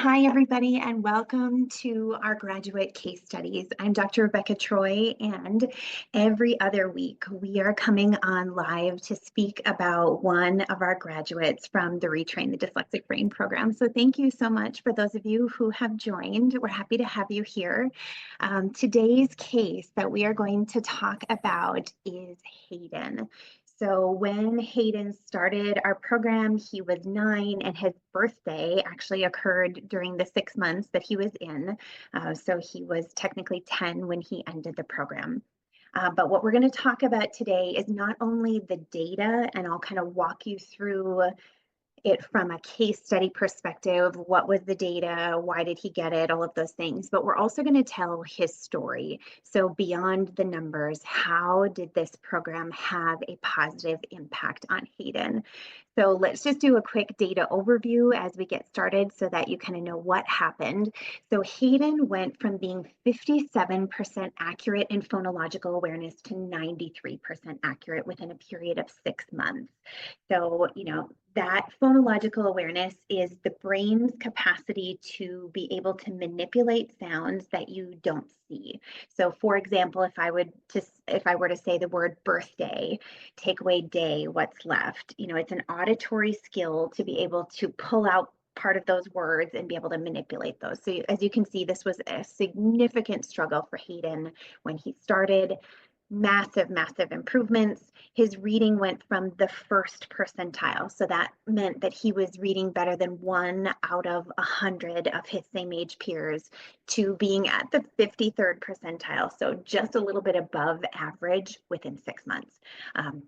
Hi, everybody, and welcome to our graduate case studies. I'm Dr. Rebecca Troy, and every other week we are coming on live to speak about one of our graduates from the Retrain the Dyslexic Brain program. So thank you so much for those of you who have joined. We're happy to have you here. Today's case that we are going to talk about is Hayden. So when Hayden started our program, he was 9, and his birthday actually occurred during the 6 months that he was in. So he was technically 10 when he ended the program. But what we're going to talk about today is not only the data, and I'll kind of walk you through it from a case study perspective. What was the data? Why did he get it? All of those things. But we're also going to tell his story. So beyond the numbers, how did this program have a positive impact on Hayden? So let's just do a quick data overview as we get started so that you kind of know what happened. So Hayden went from being 57% accurate in phonological awareness to 93% accurate within a period of 6 months. So, that phonological awareness is the brain's capacity to be able to manipulate sounds that you don't see. So, for example, if I were to say the word birthday, take away day, what's left? It's an auditory skill to be able to pull out part of those words and be able to manipulate those. So as you can see, this was a significant struggle for Hayden when he started. Massive improvements. His reading went from the first percentile. So that meant that he was reading better than 1 out of 100 of his same age peers to being at the 53rd percentile. So just a little bit above average within 6 months.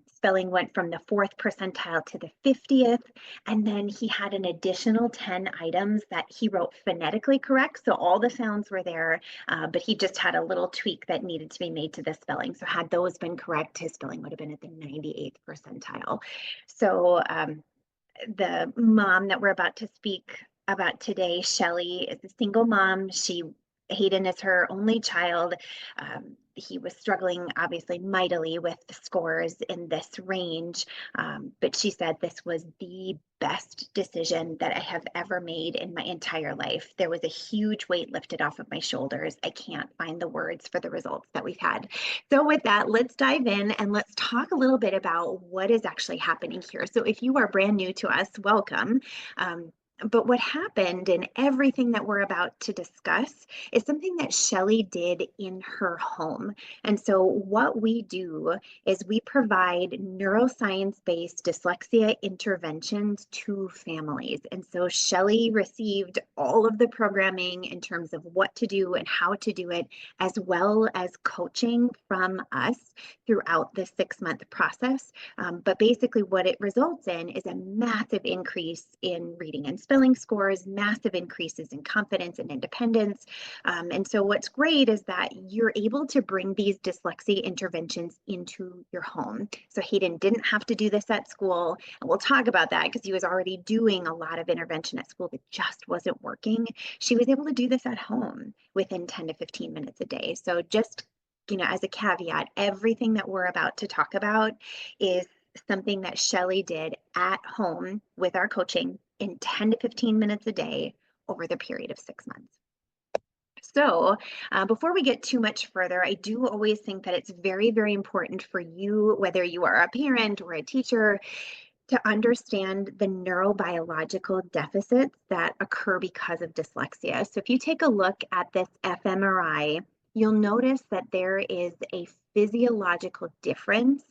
Spelling went from the 4th percentile to the 50th. And then he had an additional 10 items that he wrote phonetically correct. So all the sounds were there, but he just had a little tweak that needed to be made to the spelling. So had those been correct, his spelling would have been at the 98th percentile. So the mom that we're about to speak about today, Shelly, is a single mom. Hayden is her only child. He was struggling, obviously, mightily with the scores in this range, but she said this was the best decision that I have ever made in my entire life. There was a huge weight lifted off of my shoulders. I can't find the words for the results that we've had. So with that, let's dive in and let's talk a little bit about what is actually happening here. So if you are brand new to us, welcome. But what happened in everything that we're about to discuss is something that Shelly did in her home. And so what we do is we provide neuroscience-based dyslexia interventions to families. And so Shelly received all of the programming in terms of what to do and how to do it, as well as coaching from us throughout the 6-month process. But basically what it results in is a massive increase in reading and spelling scores, massive increases in confidence and independence. And so what's great is that you're able to bring these dyslexia interventions into your home. So Hayden didn't have to do this at school, and we'll talk about that because he was already doing a lot of intervention at school that just wasn't working. She was able to do this at home within 10 to 15 minutes a day. So just, as a caveat, everything that we're about to talk about is something that Shelly did at home with our coaching in 10 to 15 minutes a day over the period of 6 months. So before we get too much further, I do always think that it's very, very important for you, whether you are a parent or a teacher, to understand the neurobiological deficits that occur because of dyslexia. So if you take a look at this fMRI, you'll notice that there is a physiological difference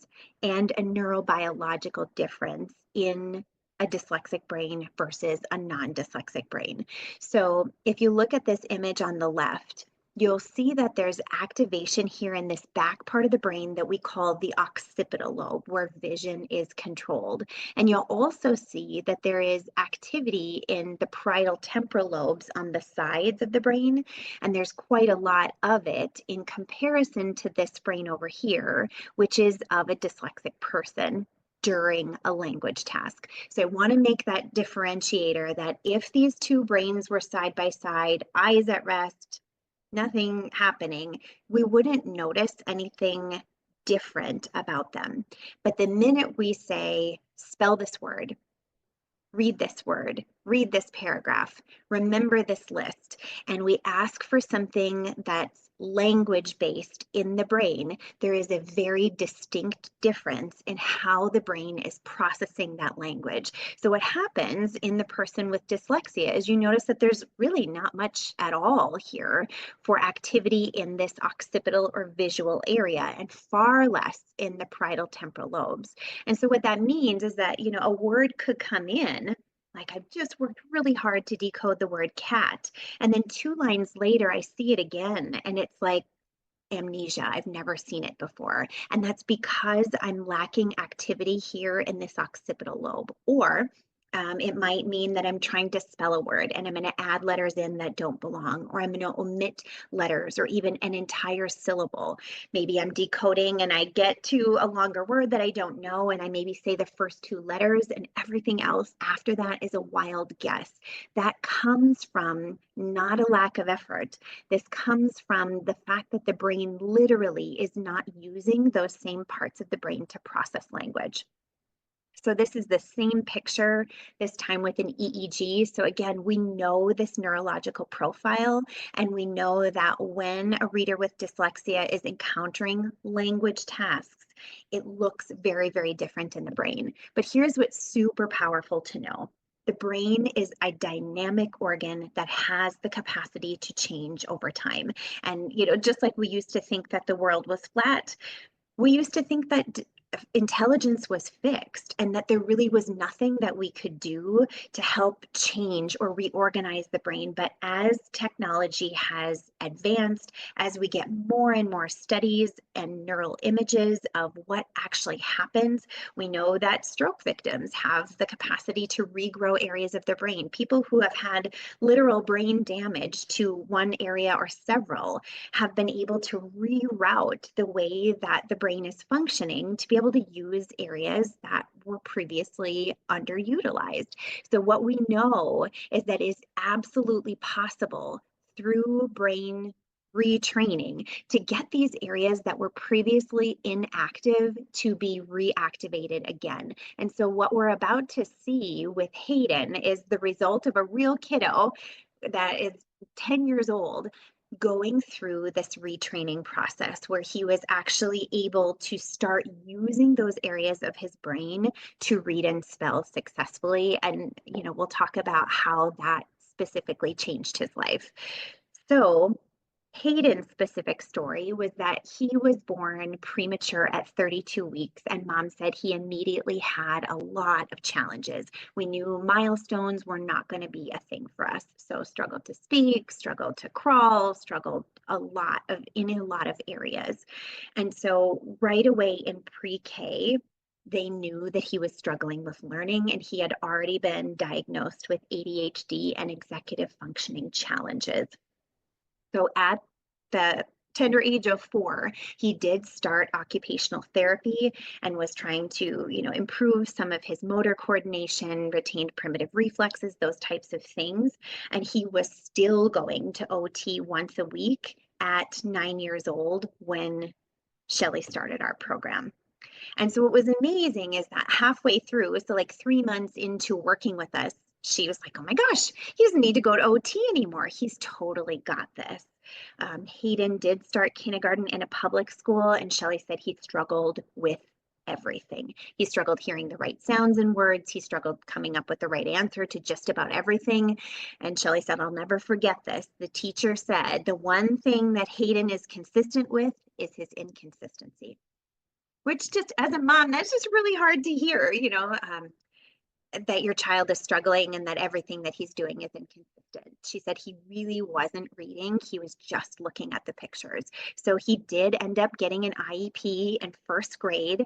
and a neurobiological difference in a dyslexic brain versus a non-dyslexic brain. So if you look at this image on the left, you'll see that there's activation here in this back part of the brain that we call the occipital lobe, where vision is controlled. And you'll also see that there is activity in the parietal temporal lobes on the sides of the brain, and there's quite a lot of it in comparison to this brain over here, which is of a dyslexic person during a language task. So I want to make that differentiator that if these two brains were side by side, eyes at rest, nothing happening, we wouldn't notice anything different about them. But the minute we say, spell this word, read this word, read this paragraph, remember this list. And we ask for something that's language based in the brain. There is a very distinct difference in how the brain is processing that language. So what happens in the person with dyslexia is you notice that there's really not much at all here for activity in this occipital or visual area, and far less in the parietal temporal lobes. And so what that means is that, a word could come in, like I've just worked really hard to decode the word cat. And then 2 lines later, I see it again. And it's like amnesia. I've never seen it before. And that's because I'm lacking activity here in this occipital lobe. Or it might mean that I'm trying to spell a word and I'm going to add letters in that don't belong, or I'm going to omit letters or even an entire syllable. Maybe I'm decoding and I get to a longer word that I don't know, and I maybe say the first 2 letters and everything else after that is a wild guess. That comes from not a lack of effort. This comes from the fact that the brain literally is not using those same parts of the brain to process language. So this is the same picture, this time with an EEG. So again, we know this neurological profile, and we know that when a reader with dyslexia is encountering language tasks, it looks very, very different in the brain. But here's what's super powerful to know. The brain is a dynamic organ that has the capacity to change over time. And, just like we used to think that the world was flat, we used to think that intelligence was fixed and that there really was nothing that we could do to help change or reorganize the brain. But as technology has advanced, as we get more and more studies and neural images of what actually happens, we know that stroke victims have the capacity to regrow areas of their brain. People who have had literal brain damage to one area or several have been able to reroute the way that the brain is functioning to be able to use areas that were previously underutilized. So what we know is that it's absolutely possible through brain retraining to get these areas that were previously inactive to be reactivated again. And so what we're about to see with Hayden is the result of a real kiddo that is 10 years old going through this retraining process where he was actually able to start using those areas of his brain to read and spell successfully. And, we'll talk about how that specifically changed his life. So Hayden's specific story was that he was born premature at 32 weeks, and mom said he immediately had a lot of challenges. We knew milestones were not going to be a thing for us. So struggled to speak, struggled to crawl, struggled in a lot of areas. And so right away in pre-K, they knew that he was struggling with learning, and he had already been diagnosed with ADHD and executive functioning challenges. So at the tender age of 4, he did start occupational therapy and was trying to, improve some of his motor coordination, retained primitive reflexes, those types of things. And he was still going to OT once a week at 9 years old when Shelly started our program. And so what was amazing is that halfway through, so like 3 months into working with us, she was like, oh my gosh, he doesn't need to go to OT anymore. He's totally got this. Hayden did start kindergarten in a public school, and Shelly said he struggled with everything. He struggled hearing the right sounds and words. He struggled coming up with the right answer to just about everything. And Shelly said, I'll never forget this. The teacher said, the one thing that Hayden is consistent with is his inconsistency. Which just as a mom, that's just really hard to hear, that your child is struggling and that everything that he's doing is inconsistent. She said he really wasn't reading. He was just looking at the pictures. So he did end up getting an IEP in first grade,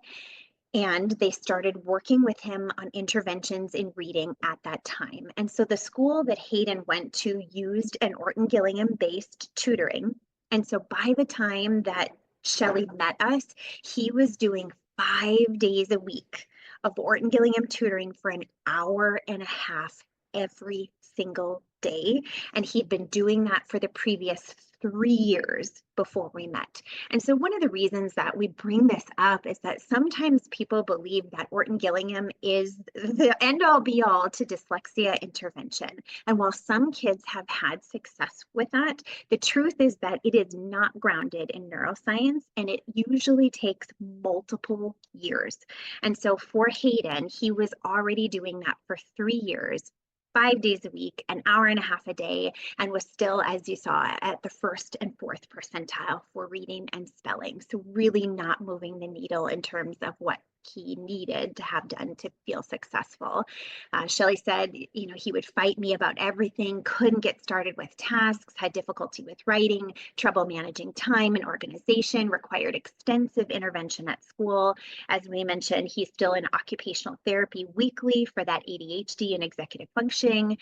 and they started working with him on interventions in reading at that time. And so the school that Hayden went to used an Orton Gillingham-based tutoring. And so by the time that Shelly met us, he was doing 5 days a week of Orton Gillingham tutoring for an hour and a half every single day. And he'd been doing that for the previous 3 years before we met. And so one of the reasons that we bring this up is that sometimes people believe that Orton Gillingham is the end all be all to dyslexia intervention. And while some kids have had success with that, the truth is that it is not grounded in neuroscience, and it usually takes multiple years. And so for Hayden, he was already doing that for 3 years, 5 days a week, an hour and a half a day, and was still, as you saw, at the first and fourth percentile for reading and spelling. So really not moving the needle in terms of what he needed to have done to feel successful. Shelly said, he would fight me about everything, couldn't get started with tasks, had difficulty with writing, trouble managing time and organization, required extensive intervention at school. As we mentioned, he's still in occupational therapy weekly for that ADHD and executive functioning.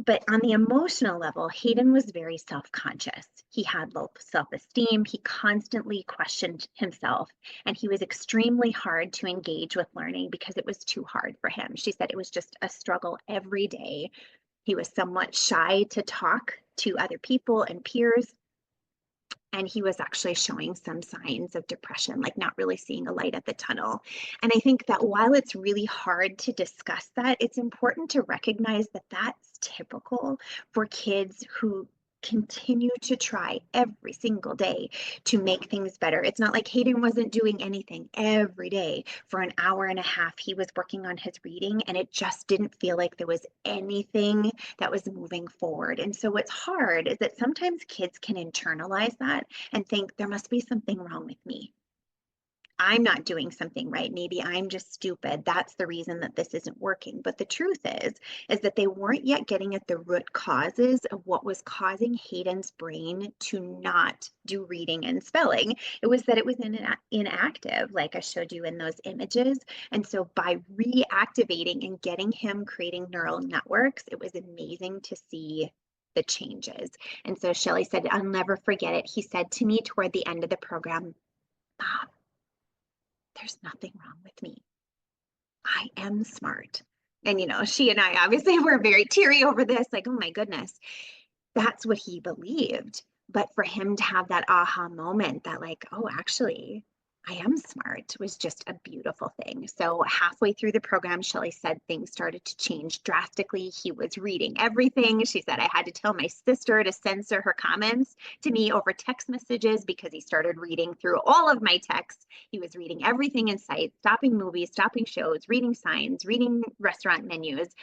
But on the emotional level, Hayden was very self-conscious. He had low self-esteem. He constantly questioned himself, and he was extremely hard to engage with learning because it was too hard for him. She said it was just a struggle every day. He was somewhat shy to talk to other people and peers. And he was actually showing some signs of depression, like not really seeing a light at the tunnel. And I think that while it's really hard to discuss that, it's important to recognize that that's typical for kids who continue to try every single day to make things better. It's not like Hayden wasn't doing anything every day. For an hour and a half, he was working on his reading, and it just didn't feel like there was anything that was moving forward. And so what's hard is that sometimes kids can internalize that and think there must be something wrong with me. I'm not doing something right. Maybe I'm just stupid. That's the reason that this isn't working. But the truth is that they weren't yet getting at the root causes of what was causing Hayden's brain to not do reading and spelling. It was that it was inactive, like I showed you in those images. And so by reactivating and getting him creating neural networks, it was amazing to see the changes. And so Shelly said, I'll never forget it. He said to me toward the end of the program, Mom, there's nothing wrong with me. I am smart. And, she and I obviously were very teary over this, like, oh my goodness, that's what he believed. But for him to have that aha moment that like, oh, actually, I am smart was just a beautiful thing. So halfway through the program, Shelly said things started to change drastically. He was reading everything. She said I had to tell my sister to censor her comments to me over text messages because he started reading through all of my texts. He was reading everything in sight, stopping movies, stopping shows, reading signs, reading restaurant menus.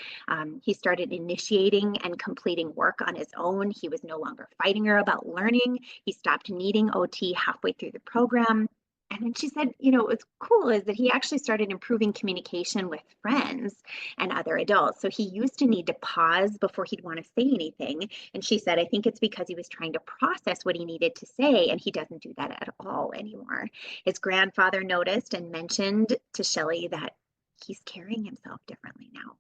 He started initiating and completing work on his own. He was no longer fighting her about learning. He stopped needing OT halfway through the program. And then she said, what's cool is that he actually started improving communication with friends and other adults. So he used to need to pause before he'd want to say anything. And she said, I think it's because he was trying to process what he needed to say, and he doesn't do that at all anymore. His grandfather noticed and mentioned to Shelly that he's carrying himself differently now.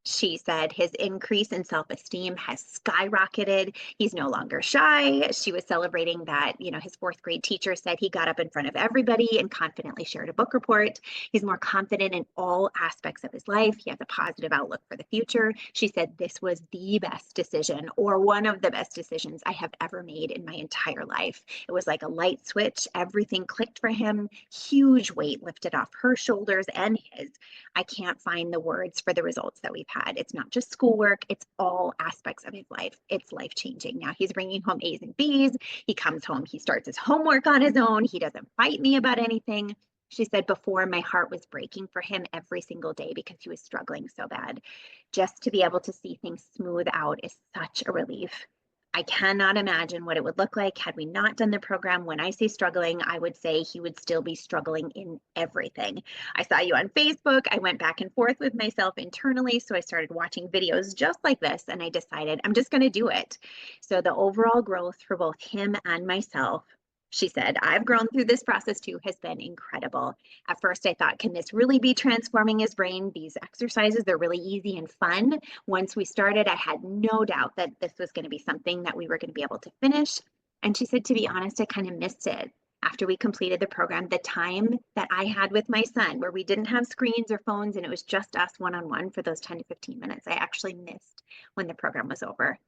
She said his increase in self-esteem has skyrocketed. He's no longer shy. She was celebrating that, his fourth grade teacher said he got up in front of everybody and confidently shared a book report. He's more confident in all aspects of his life. He has a positive outlook for the future. She said this was the best decision, or one of the best decisions I have ever made in my entire life. It was like a light switch. Everything clicked for him. Huge weight lifted off her shoulders and his. I can't find the words for the results that we've had. It's not just schoolwork, it's all aspects of his life. It's life-changing. Now he's bringing home A's and B's. He comes home, he starts his homework on his own. He doesn't fight me about anything. She said before, my heart was breaking for him every single day because he was struggling so bad. Just to be able to see things smooth out is such a relief. I cannot imagine what it would look like had we not done the program. When I say struggling, I would say he would still be struggling in everything. I saw you on Facebook. I went back and forth with myself internally. So I started watching videos just like this, and I decided I'm just going to do it. So the overall growth for both him and myself, she said, I've grown through this process too, has been incredible. At first I thought, can this really be transforming his brain? These exercises, they're really easy and fun. Once we started, I had no doubt that this was going to be something that we were going to be able to finish. And she said, to be honest, I kind of missed it. after we completed the program, the time that I had with my son, where we didn't have screens or phones and it was just us one-on-one for those 10 to 15 minutes, I actually missed when the program was over.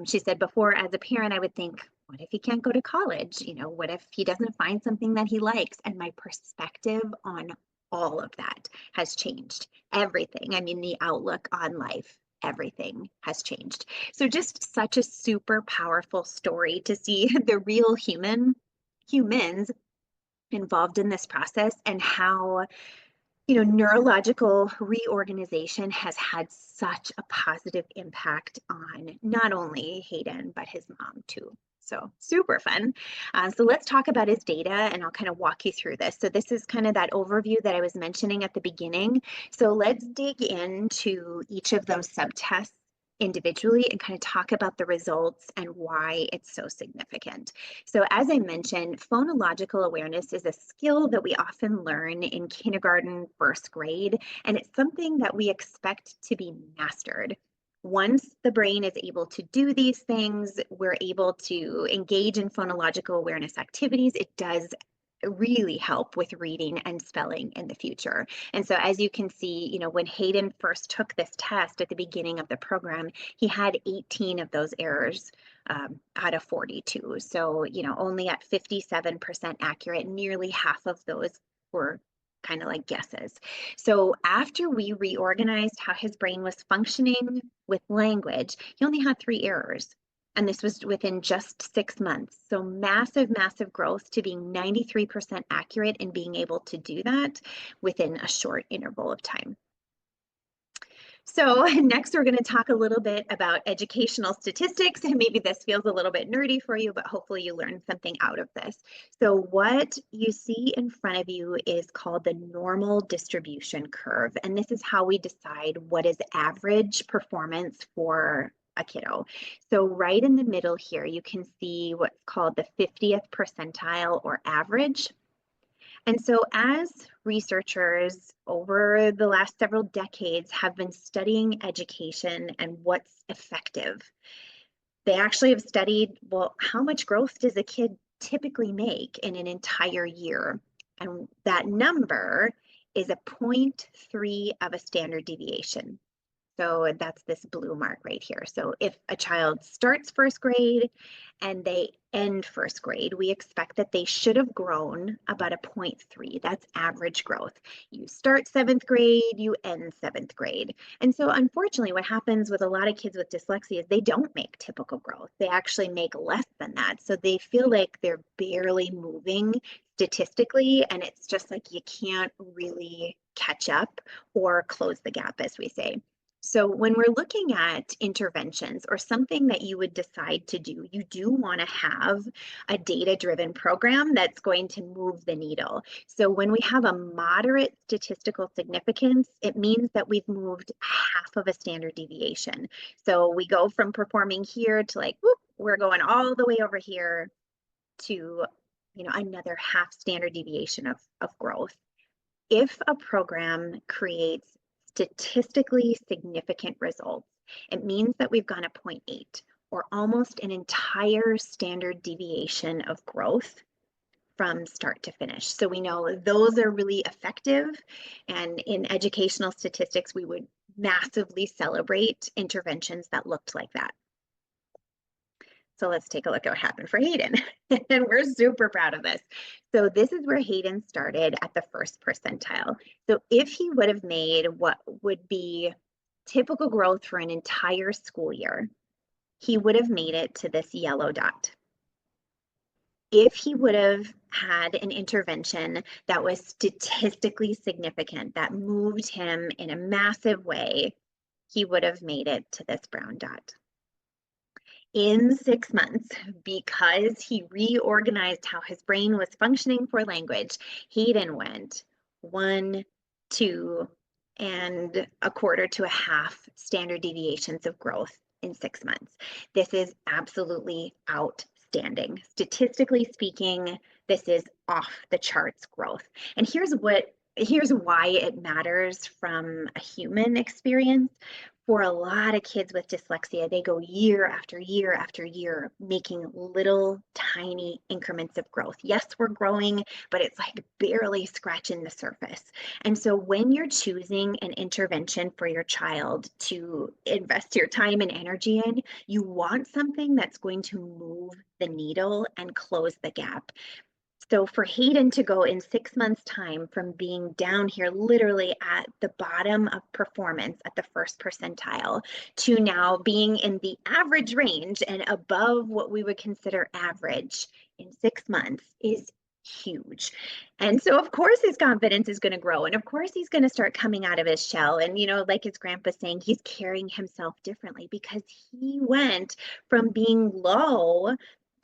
She said before, as a parent, I would think, what if he can't go to college? What if he doesn't find something that he likes? And my perspective on all of that has changed. Everything. I mean, the outlook on life, everything has changed. So just such a super powerful story to see the real humans involved in this process, and how neurological reorganization has had such a positive impact on not only Hayden, but his mom too. So super fun. So let's talk about his data, and I'll kind of walk you through this. So this is kind of that overview that I was mentioning at the beginning. So let's dig into each of those subtests individually and kind of talk about the results and why it's so significant. So as I mentioned, phonological awareness is a skill that we often learn in kindergarten, first grade, and it's something that we expect to be mastered. Once the brain is able to do these things, we're able to engage in phonological awareness activities. It does really help with reading and spelling in the future. And so as you can see, when Hayden first took this test at the beginning of the program, he had 18 of those errors out of 42. So, only at 57% accurate, nearly half of those were kind of like guesses. So after we reorganized how his brain was functioning with language, he only had 3 errors. And this was within just 6 months. So massive, massive growth to being 93% accurate and being able to do that within a short interval of time. So next, we're going to talk a little bit about educational statistics, and maybe this feels a little bit nerdy for you, but hopefully you learned something out of this. So what you see in front of you is called the normal distribution curve, and this is how we decide what is average performance for a kiddo. So right in the middle here, you can see what's called the 50th percentile or average. And so as researchers over the last several decades have been studying education and what's effective, they actually have studied, well, how much growth does a kid typically make in an entire year? And that number is a 0.3 of a standard deviation. So that's this blue mark right here. So if a child starts first grade and they end first grade, we expect that they should have grown about a 0.3. That's average growth. You start 7th grade, you end 7th grade. And so unfortunately, what happens with a lot of kids with dyslexia is they don't make typical growth. They actually make less than that. So they feel like they're barely moving statistically, and it's just like you can't really catch up or close the gap, as we say. So when we're looking at interventions or something that you would decide to do, you do want to have a data-driven program that's going to move the needle. So when we have a moderate statistical significance, it means that we've moved half of a standard deviation. So we go from performing here to like, whoop, we're going all the way over here to, another half standard deviation of growth. If a program creates statistically significant results, it means that we've gone a 0.8 or almost an entire standard deviation of growth from start to finish. So we know those are really effective. And in educational statistics, we would massively celebrate interventions that looked like that. So let's take a look at what happened for Hayden. And we're super proud of this. So this is where Hayden started at the first percentile. So if he would have made what would be typical growth for an entire school year, he would have made it to this yellow dot. If he would have had an intervention that was statistically significant, that moved him in a massive way, he would have made it to this brown dot. In 6 months, because he reorganized how his brain was functioning for language, Hayden went 1, 2, and a quarter to a half standard deviations of growth in 6 months. This is absolutely outstanding. Statistically speaking, this is off the charts growth. And here's why it matters from a human experience. for a lot of kids with dyslexia, they go year after year after year, making little tiny increments of growth. Yes, we're growing, but it's like barely scratching the surface. And so when you're choosing an intervention for your child to invest your time and energy in, you want something that's going to move the needle and close the gap. So for Hayden to go in 6 months' time from being down here literally at the bottom of performance at the first percentile to now being in the average range and above what we would consider average in 6 months is huge. And so of course his confidence is going to grow, and of course he's going to start coming out of his shell. And like his grandpa saying, he's carrying himself differently because he went from being low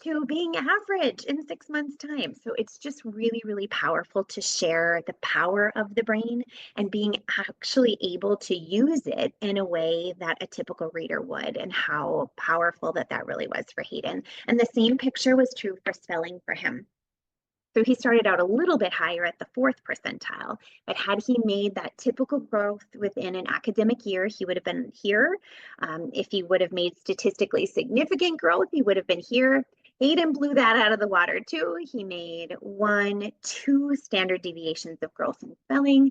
to being average in 6 months' time. So it's just really, really powerful to share the power of the brain and being actually able to use it in a way that a typical reader would, and how powerful that really was for Hayden. And the same picture was true for spelling for him. So he started out a little bit higher at the fourth percentile, but had he made that typical growth within an academic year, he would have been here. If he would have made statistically significant growth, he would have been here. Hayden blew that out of the water too. He made 2 standard deviations of growth in spelling.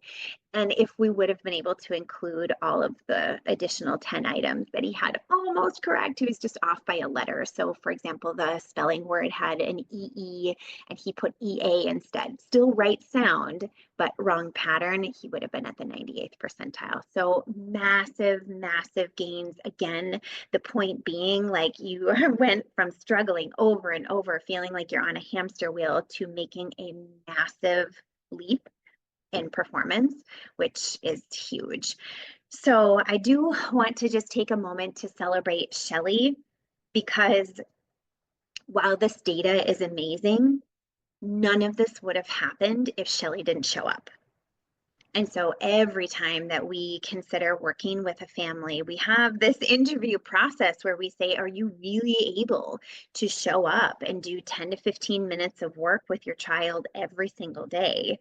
And if we would have been able to include all of the additional 10 items that he had almost correct, he was just off by a letter. So for example, the spelling word had an EE and he put EA instead. Still right sound, but wrong pattern. He would have been at the 98th percentile. So massive, massive gains. Again, the point being, like, you went from struggling over and over, feeling like you're on a hamster wheel, to making a massive leap in performance, which is huge. So I do want to just take a moment to celebrate Shelly, because while this data is amazing, none of this would have happened if Shelly didn't show up. And so every time that we consider working with a family, we have this interview process where we say, are you really able to show up and do 10 to 15 minutes of work with your child every single day,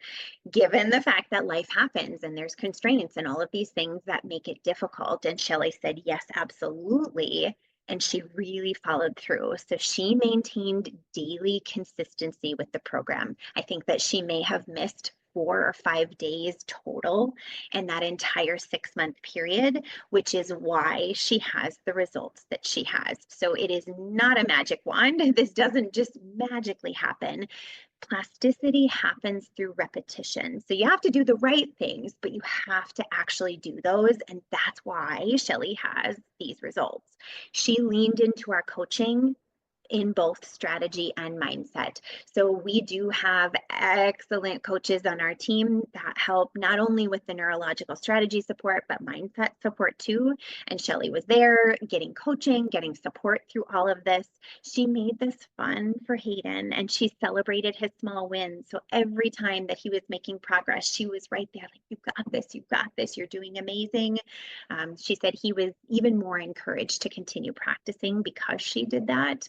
given the fact that life happens and there's constraints and all of these things that make it difficult? And Shelly said, yes, absolutely. And she really followed through. So she maintained daily consistency with the program. I think that she may have missed 4 or 5 days total in that entire 6-month period, which is why she has the results that she has. So it is not a magic wand. This doesn't just magically happen. Plasticity happens through repetition. So you have to do the right things, but you have to actually do those. And that's why Shelly has these results. She leaned into our coaching in both strategy and mindset. So we do have excellent coaches on our team that help not only with the neurological strategy support, but mindset support too. And Shelly was there getting coaching, getting support through all of this. She made this fun for Hayden, and she celebrated his small wins. So every time that he was making progress, she was right there, like, you've got this, you're doing amazing. She said he was even more encouraged to continue practicing because she did that.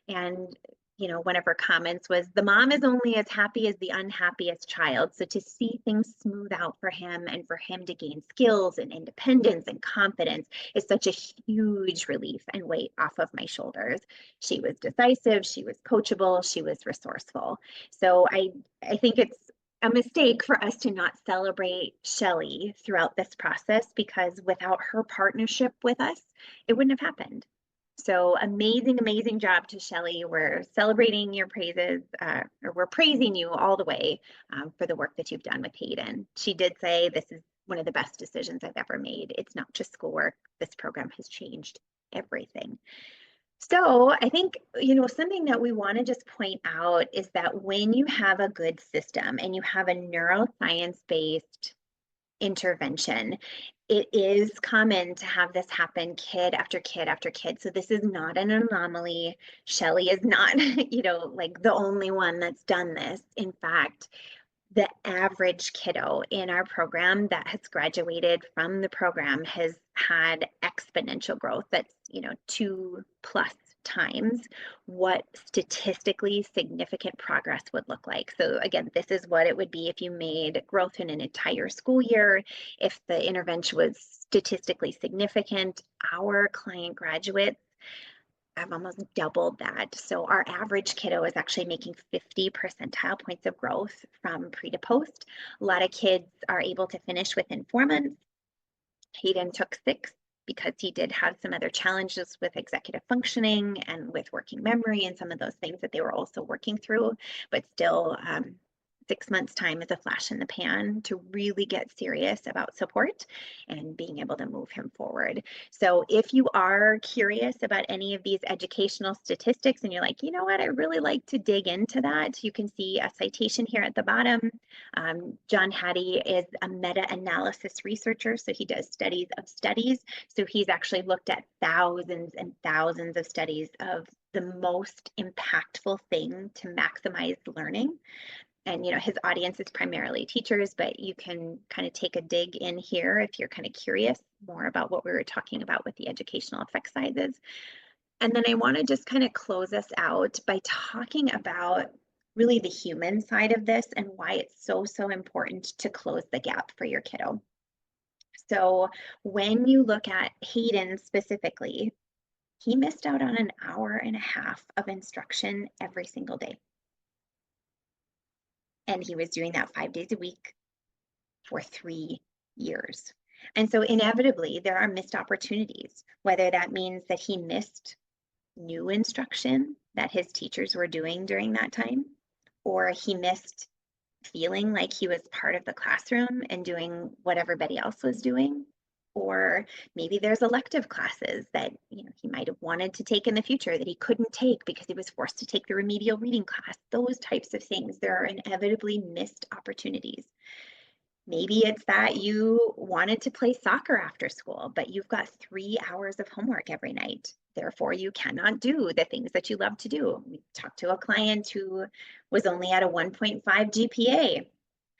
And one of her comments was, the mom is only as happy as the unhappiest child. So to see things smooth out for him and for him to gain skills and independence and confidence is such a huge relief and weight off of my shoulders. She was decisive, she was coachable, she was resourceful. So I think it's a mistake for us to not celebrate Shelly throughout this process, because without her partnership with us, it wouldn't have happened. So amazing, amazing job to Shelly. We're celebrating your praises, or we're praising you all the way for the work that you've done with Hayden. She did say, this is one of the best decisions I've ever made. It's not just schoolwork. This program has changed everything. So I think, something that we want to just point out is that when you have a good system and you have a neuroscience-based intervention, it is common to have this happen kid after kid after kid. So this is not an anomaly. Shelly is not, like the only one that's done this. In fact, the average kiddo in our program that has graduated from the program has had exponential growth. That's, 2+ times what statistically significant progress would look like. So again, this is what it would be if you made growth in an entire school year. If the intervention was statistically significant, our client graduates have almost doubled that. So our average kiddo is actually making 50 percentile points of growth from pre to post. A lot of kids are able to finish within 4 months. Hayden took 6 because he did have some other challenges with executive functioning and with working memory and some of those things that they were also working through, but still 6 months time is a flash in the pan to really get serious about support and being able to move him forward. So if you are curious about any of these educational statistics and you're like, you know what, I really like to dig into that, you can see a citation here at the bottom. John Hattie is a meta-analysis researcher, so he does studies of studies. So he's actually looked at thousands and thousands of studies of the most impactful thing to maximize learning. And his audience is primarily teachers, but you can kind of take a dig in here if you're kind of curious more about what we were talking about with the educational effect sizes. And then I want to just kind of close us out by talking about really the human side of this and why it's so important to close the gap for your kiddo. So when you look at Hayden specifically, he missed out on an hour and a half of instruction every single day. And he was doing that 5 days a week for 3 years. And so inevitably there are missed opportunities, whether that means that he missed new instruction that his teachers were doing during that time, or he missed feeling like he was part of the classroom and doing what everybody else was doing. Or maybe there's elective classes that he might have wanted to take in the future that he couldn't take because he was forced to take the remedial reading class. Those types of things. There are inevitably missed opportunities. Maybe it's that you wanted to play soccer after school, but you've got 3 hours of homework every night. Therefore, you cannot do the things that you love to do. We talked to a client who was only at a 1.5 GPA,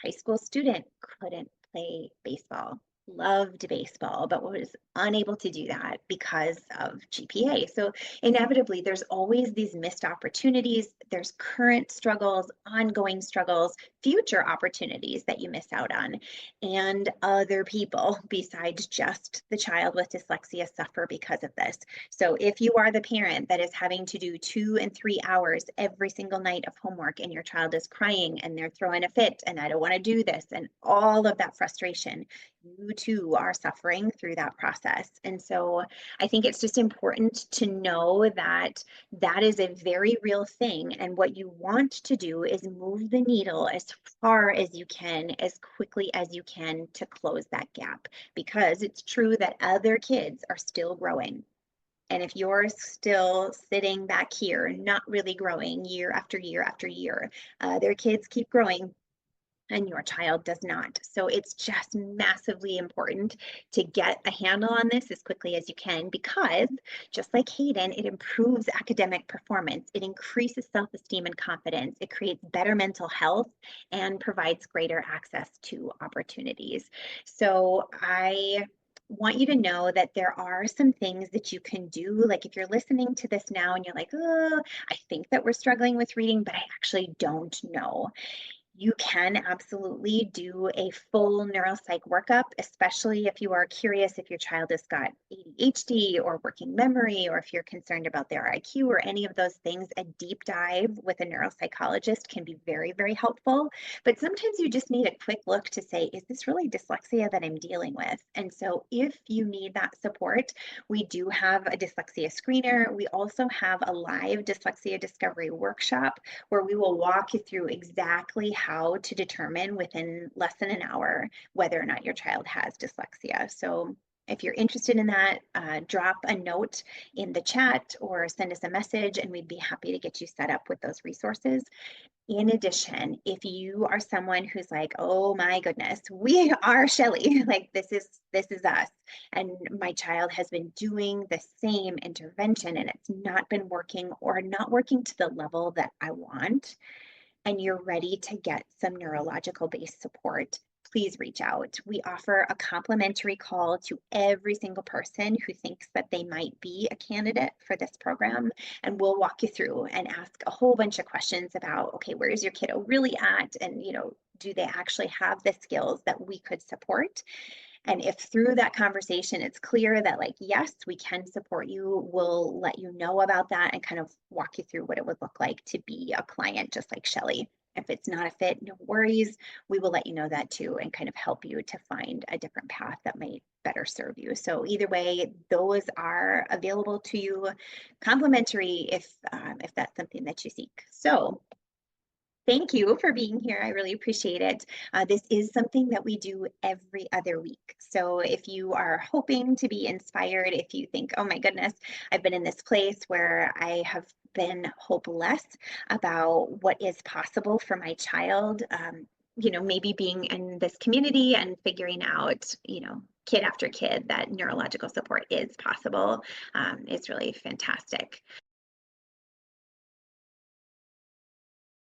high school student, couldn't play baseball, loved baseball, but was unable to do that because of GPA. So inevitably, there's always these missed opportunities. There's current struggles, ongoing struggles, future opportunities that you miss out on, and other people besides just the child with dyslexia suffer because of this. So if you are the parent that is having to do 2 and 3 hours every single night of homework and your child is crying and they're throwing a fit and I don't want to do this and all of that frustration, you too are suffering through that process. And so I think it's just important to know that that is a very real thing. And what you want to do is move the needle as far as you can, as quickly as you can to close that gap, because it's true that other kids are still growing. And if you're still sitting back here, not really growing year after year after year, their kids keep growing and your child does not. So it's just massively important to get a handle on this as quickly as you can, because just like Hayden, it improves academic performance, it increases self-esteem and confidence, it creates better mental health, and provides greater access to opportunities. So I want you to know that there are some things that you can do. Like if you're listening to this now and you're like, oh, I think that we're struggling with reading, but I actually don't know. You can absolutely do a full neuropsych workup, especially if you are curious if your child has got ADHD or working memory, or if you're concerned about their IQ or any of those things. A deep dive with a neuropsychologist can be very, very helpful. But sometimes you just need a quick look to say, is this really dyslexia that I'm dealing with? And so if you need that support, we do have a dyslexia screener. We also have a live dyslexia discovery workshop where we will walk you through exactly how to determine within less than an hour whether or not your child has dyslexia. So if you're interested in that, drop a note in the chat or send us a message and we'd be happy to get you set up with those resources. In addition, if you are someone who's like, oh my goodness, we are Shelly, like this is us, and my child has been doing the same intervention and it's not been working or not working to the level that I want, and you're ready to get some neurological based support, please reach out. We offer a complimentary call to every single person who thinks that they might be a candidate for this program. And we'll walk you through and ask a whole bunch of questions about, okay, where is your kiddo really at? And, do they actually have the skills that we could support? And if through that conversation, it's clear that like, yes, we can support you, we'll let you know about that and kind of walk you through what it would look like to be a client, just like Shelly. If it's not a fit, no worries. We will let you know that too and kind of help you to find a different path that might better serve you. So either way, those are available to you complimentary if that's something that you seek. So thank you for being here. I really appreciate it. This is something that we do every other week. So if you are hoping to be inspired, if you think, oh my goodness, I've been in this place where I have been hopeless about what is possible for my child, maybe being in this community and figuring out, kid after kid, that neurological support is possible, is really fantastic.